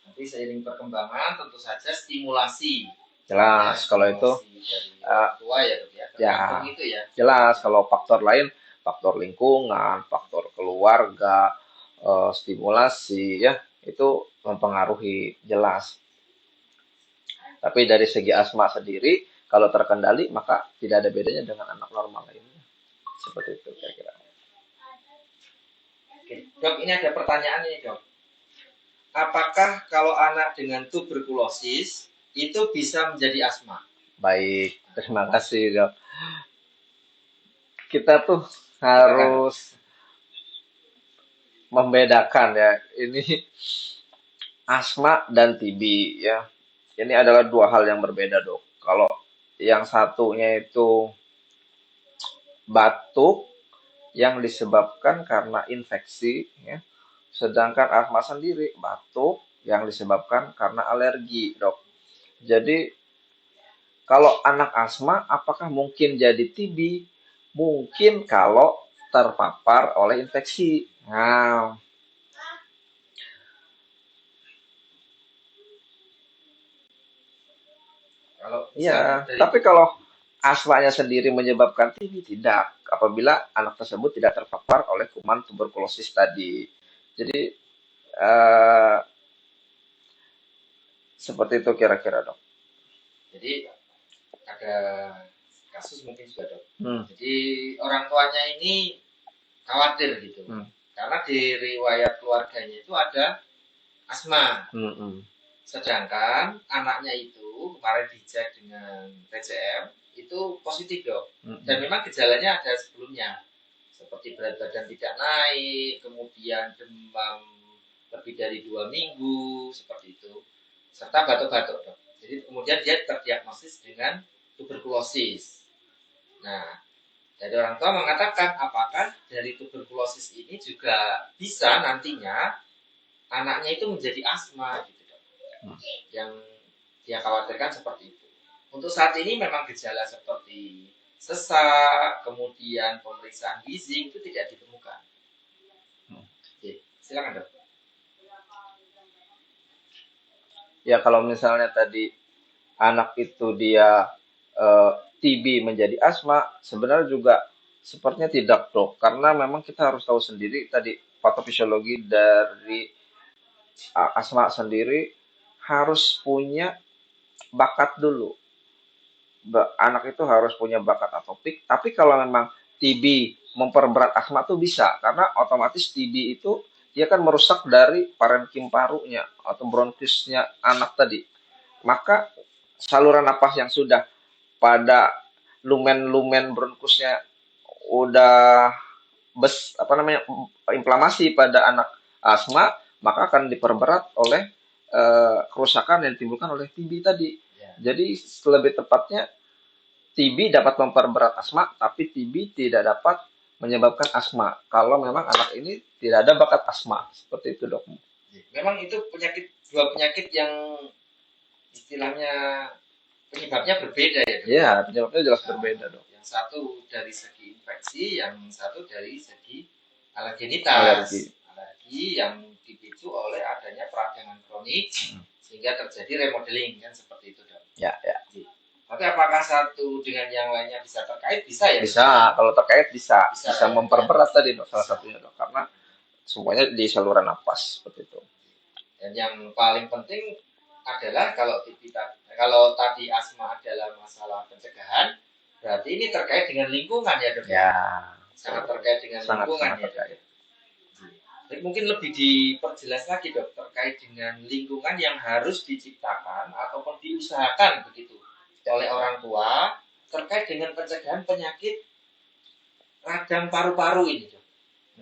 Nanti seiring perkembangan tentu saja stimulasi. Jelas ya, kalau itu dari orang tua ya dok ya. Ya, itu ya. Jelas kalau faktor lain, faktor lingkungan, faktor keluarga, stimulasi ya itu mempengaruhi jelas. Tapi dari segi asma sendiri, kalau terkendali maka tidak ada bedanya dengan anak normal lainnya. Seperti itu kira-kira. Oke. Dok, ini ada pertanyaan nih dok. Apakah kalau anak dengan tuberkulosis itu bisa menjadi asma? Baik, terima kasih dok. Kita tuh harus membedakan ya. Ini asma dan TB ya. Ini adalah dua hal yang berbeda dok. Kalau yang satunya itu batuk yang disebabkan karena infeksi ya. Sedangkan asma sendiri batuk yang disebabkan karena alergi dok. Jadi kalau anak asma apakah mungkin jadi TB? Mungkin kalau terpapar oleh infeksi. Nah, tapi kalau asmanya sendiri menyebabkan TB tidak, apabila anak tersebut tidak terpapar oleh kuman tuberkulosis tadi. Jadi seperti itu kira-kira dok. Jadi ada kasus mungkin juga dok. Jadi orang tuanya ini khawatir gitu, karena di riwayat keluarganya itu ada asma. Sedangkan anaknya itu kemarin dicek dengan TCM itu positif dok. Dan memang gejalanya ada sebelumnya, seperti berat badan tidak naik, kemudian demam lebih dari 2 minggu seperti itu, serta batuk-batuk dok. Jadi kemudian dia terdiagnosis dengan tuberkulosis. Nah, dari orang tua mengatakan apakah dari tuberkulosis ini juga bisa nantinya anaknya itu menjadi asma gitu dok. Yang dia khawatirkan seperti itu. Untuk saat ini memang gejala seperti sesak, kemudian pemeriksaan gizi itu tidak ditemukan. Oke, silakan dok. Ya kalau misalnya tadi anak itu dia TB menjadi asma, sebenarnya juga sepertinya tidak dok, karena memang kita harus tahu sendiri tadi patofisiologi dari asma sendiri harus punya bakat dulu. Anak itu harus punya bakat atopik, tapi kalau memang TB memperberat asma tuh bisa, karena otomatis TB itu dia kan merusak dari parenkim parunya atau bronkisnya anak tadi. Maka saluran napas yang sudah pada lumen-lumen bronkusnya udah inflamasi pada anak asma, maka akan diperberat oleh kerusakan yang ditimbulkan oleh TB tadi. Jadi lebih tepatnya TB dapat memperberat asma, tapi TB tidak dapat menyebabkan asma. Kalau memang anak ini tidak ada bakat asma, seperti itu dok. Memang itu dua penyakit yang istilahnya penyebabnya berbeda ya dok. Iya, penyebabnya jelas berbeda dok. Yang satu dari segi infeksi, yang satu dari segi alergenitas. Alergi yang dipicu oleh adanya peradangan kronik sehingga terjadi remodeling kan seperti itu dok. Ya. Tapi apakah satu dengan yang lainnya bisa terkait? Bisa ya? Bisa, kalau terkait bisa memperberat tadi dok, salah satunya dok, karena semuanya di saluran napas seperti itu. Dan yang paling penting adalah kalau tadi asma adalah masalah pencegahan, berarti ini terkait dengan lingkungan ya dok? Ya. Sangat terkait dengan lingkungan ya dok. Jadi mungkin lebih diperjelas lagi dok terkait dengan lingkungan yang harus diciptakan ataupun diusahakan begitu oleh orang tua terkait dengan pencegahan penyakit radang paru-paru ini dok.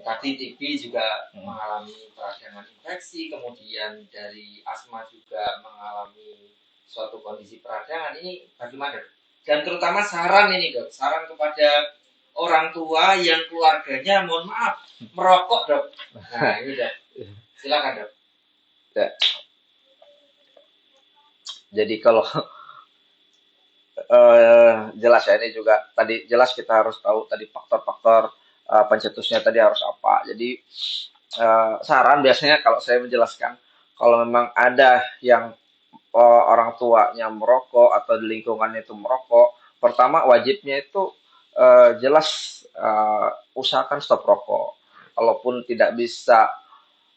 Tadi TB juga mengalami peradangan infeksi, kemudian dari asma juga mengalami suatu kondisi peradangan. Ini bagaimana dok? Dan terutama saran ini dok, saran kepada orang tua yang keluarganya mohon maaf merokok dok. Nah ini dok, Silakan dok. Ya, jadi kalau jelas ya, ini juga tadi jelas kita harus tahu tadi faktor-faktor pencetusnya tadi harus apa. Jadi saran biasanya kalau saya menjelaskan, kalau memang ada yang orang tuanya merokok atau di lingkungannya itu merokok, pertama wajibnya itu jelas usahakan stop rokok. Kalaupun tidak bisa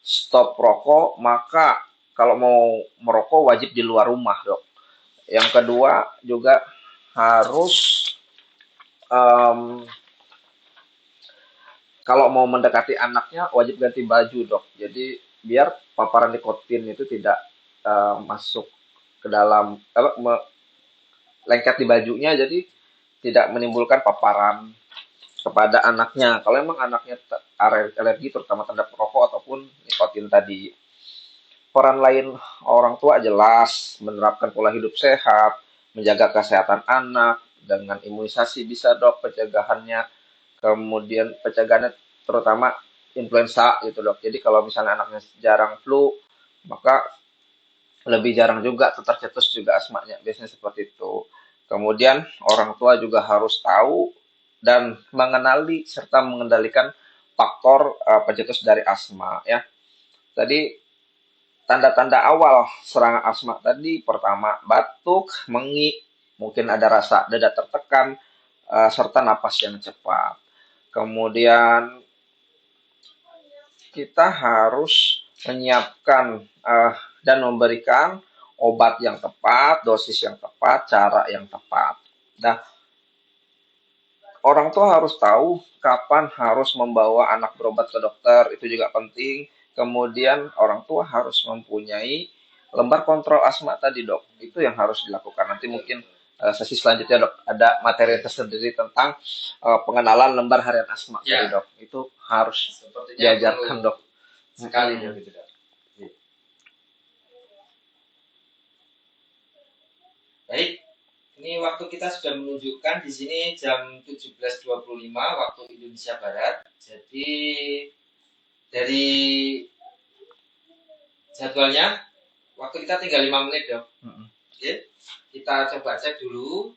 stop rokok, maka kalau mau merokok wajib di luar rumah, dok. Yang kedua juga harus em, kalau mau mendekati anaknya wajib ganti baju, dok. Jadi biar paparan nikotin itu tidak masuk ke dalam lengket di bajunya, jadi tidak menimbulkan paparan kepada anaknya. Kalau memang anaknya alergi terutama terhadap rokok ataupun nikotin tadi. Peran lain orang tua jelas menerapkan pola hidup sehat, menjaga kesehatan anak dengan imunisasi bisa, dok, pencegahannya. Kemudian pencegahannya terutama influenza gitu, dok. Jadi kalau misalnya anaknya jarang flu, maka lebih jarang juga tercetus juga asmanya. Biasanya seperti itu. Kemudian orang tua juga harus tahu dan mengenali serta mengendalikan faktor pencetus dari asma ya. Tadi tanda-tanda awal serangan asma tadi pertama batuk, mengi, mungkin ada rasa dada tertekan serta napas yang cepat. Kemudian kita harus menyiapkan dan memberikan obat yang tepat, dosis yang tepat, cara yang tepat. Nah, orang tua harus tahu kapan harus membawa anak berobat ke dokter, itu juga penting. Kemudian orang tua harus mempunyai lembar kontrol asma tadi, dok. Itu yang harus dilakukan. Nanti mungkin sesi selanjutnya, dok, ada materi tersendiri tentang pengenalan lembar harian asma tadi, Ya, dok. Itu harus sepertinya diajarkan, perlu dok. sekali dok itu dok. Baik, ini waktu kita sudah menunjukkan di sini jam 17.25 waktu Indonesia Barat. Jadi dari jadwalnya waktu kita tinggal 5 menit dok. Oke, kita coba cek dulu.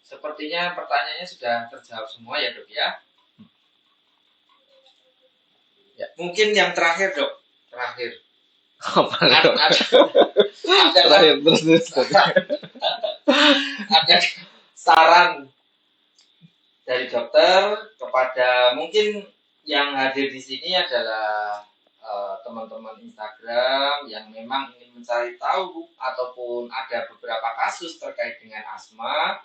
Sepertinya pertanyaannya sudah terjawab semua ya dok ya. Ya. Mungkin yang terakhir dok, terakhir. Apa, dok? Ada saran dari dokter kepada mungkin yang hadir di sini adalah teman-teman Instagram yang memang ingin mencari tahu ataupun ada beberapa kasus terkait dengan asma,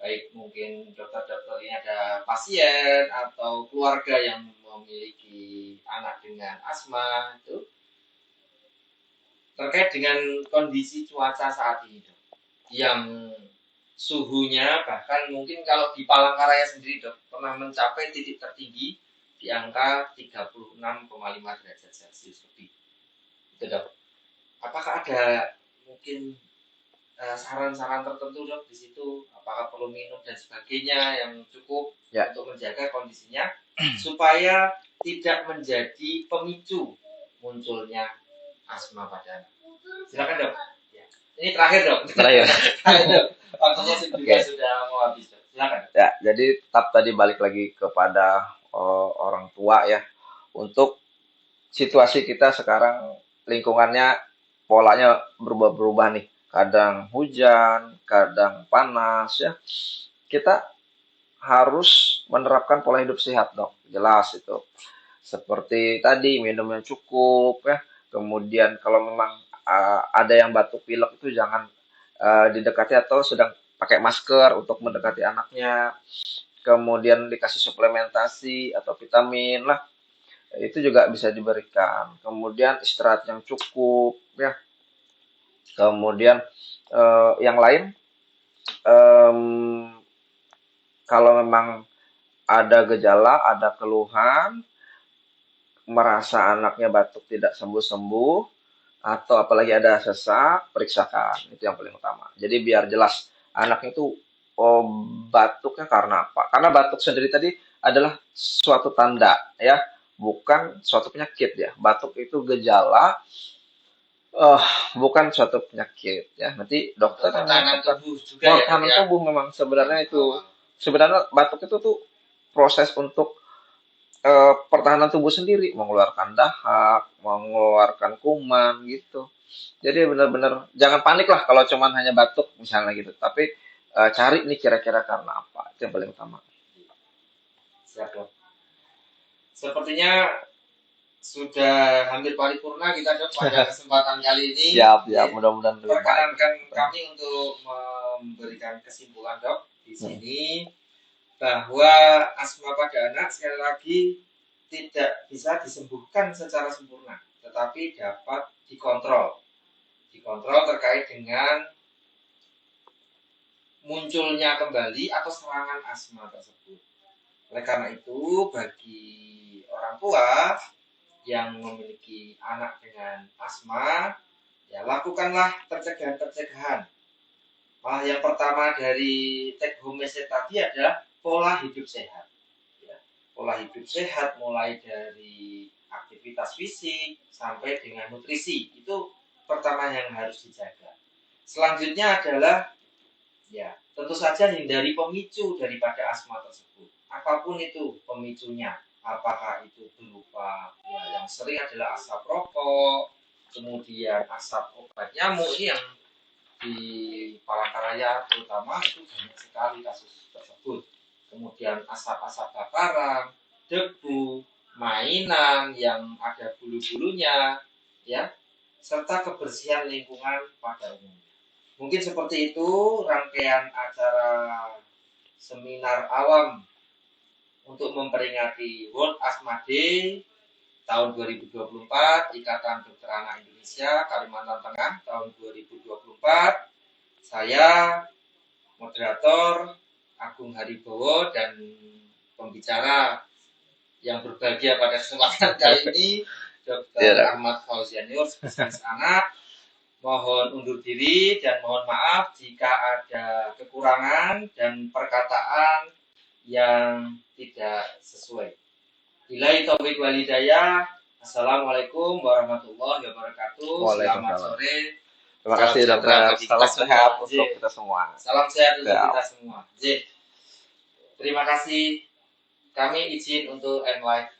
baik mungkin dokter-dokter ini ada pasien atau keluarga yang memiliki anak dengan asma itu terkait dengan kondisi cuaca saat ini dok, yang suhunya bahkan mungkin kalau di Palangkaraya sendiri dok pernah mencapai titik tertinggi di angka 36,5 derajat Celcius lebih itu dok. Apakah ada mungkin saran-saran tertentu dok di situ, apakah perlu minum dan sebagainya yang cukup ya untuk menjaga kondisinya supaya tidak menjadi pemicu munculnya asma pada anak? Silakan dok. Ya. Ini terakhir dok. Terakhir. Dok. Waktunya juga sudah mau habis dok. Silakan. Ya, jadi tetap tadi balik lagi kepada orang tua ya. Untuk situasi kita sekarang lingkungannya polanya berubah-berubah nih. Kadang hujan, kadang panas ya. Kita harus menerapkan pola hidup sehat, dok. Jelas itu. Seperti tadi minum yang cukup ya. Kemudian kalau memang ada yang batuk pilek itu jangan didekati atau sedang pakai masker untuk mendekati anaknya. Kemudian dikasih suplementasi atau vitamin lah, itu juga bisa diberikan. Kemudian istirahat yang cukup ya. Kemudian yang lain em, kalau memang ada gejala, ada keluhan, merasa anaknya batuk tidak sembuh-sembuh, atau apalagi ada sesak, periksakan. Itu yang paling utama. Jadi biar jelas anaknya itu batuknya karena apa. Karena batuk sendiri tadi adalah suatu tanda ya, bukan suatu penyakit ya. Batuk itu gejala, eh bukan suatu penyakit ya. Nanti dokter Untuk yang pertahanan menentukan. tubuh juga ya, Dok, Pertahanan ya. tubuh memang sebenarnya itu. Awal. Sebenarnya batuk itu tuh proses untuk pertahanan tubuh sendiri, mengeluarkan dahak, mengeluarkan kuman gitu. Jadi benar-benar jangan panik lah kalau cuman hanya batuk misalnya gitu. Tapi cari nih kira-kira karena apa. Itu yang paling utama. Siap, Dok. Sepertinya sudah hampir paripurna kita, Dok, pada kesempatan kali ini. Siap, mudah-mudahan lebih baik. Perkenankan kami untuk memberikan kesimpulan, Dok, di sini bahwa asma pada anak sekali lagi tidak bisa disembuhkan secara sempurna, tetapi dapat dikontrol. Dikontrol terkait dengan munculnya kembali atau serangan asma tersebut. Oleh karena itu, bagi orang tua yang memiliki anak dengan asma, ya lakukanlah pencegahan-pencegahan. Malah yang pertama dari take home message tadi adalah pola hidup sehat. Ya, pola hidup sehat mulai dari aktivitas fisik sampai dengan nutrisi, itu pertama yang harus dijaga. Selanjutnya adalah ya tentu saja hindari pemicu daripada asma tersebut. Apapun itu pemicunya, apakah itu berupa ya yang sering adalah asap rokok, kemudian asap obat nyamuk, ini yang di Palangkaraya terutama itu banyak sekali kasus tersebut. Kemudian asap-asap bakaran, debu, mainan yang ada bulu-bulunya, ya, serta kebersihan lingkungan pada umumnya. Mungkin seperti itu rangkaian acara seminar awam untuk memperingati World Asthma Day tahun 2024 Ikatan Dokter Anak Indonesia Kalimantan Tengah tahun 2024. Saya moderator Agung Haribowo dan pembicara yang berbahagia pada kesempatan kali ini Dr. Ahmad Fauzianur, spesialis anak. Mohon undur diri dan mohon maaf jika ada kekurangan dan perkataan yang tidak sesuai. Billahi taufiq wal hidayah. Assalamualaikum warahmatullahi wabarakatuh. Selamat sore. Terima kasih dokter. Salam sehat untuk kita semua. Salam sehat untuk kita semua. Terima kasih. Kami izin untuk end live.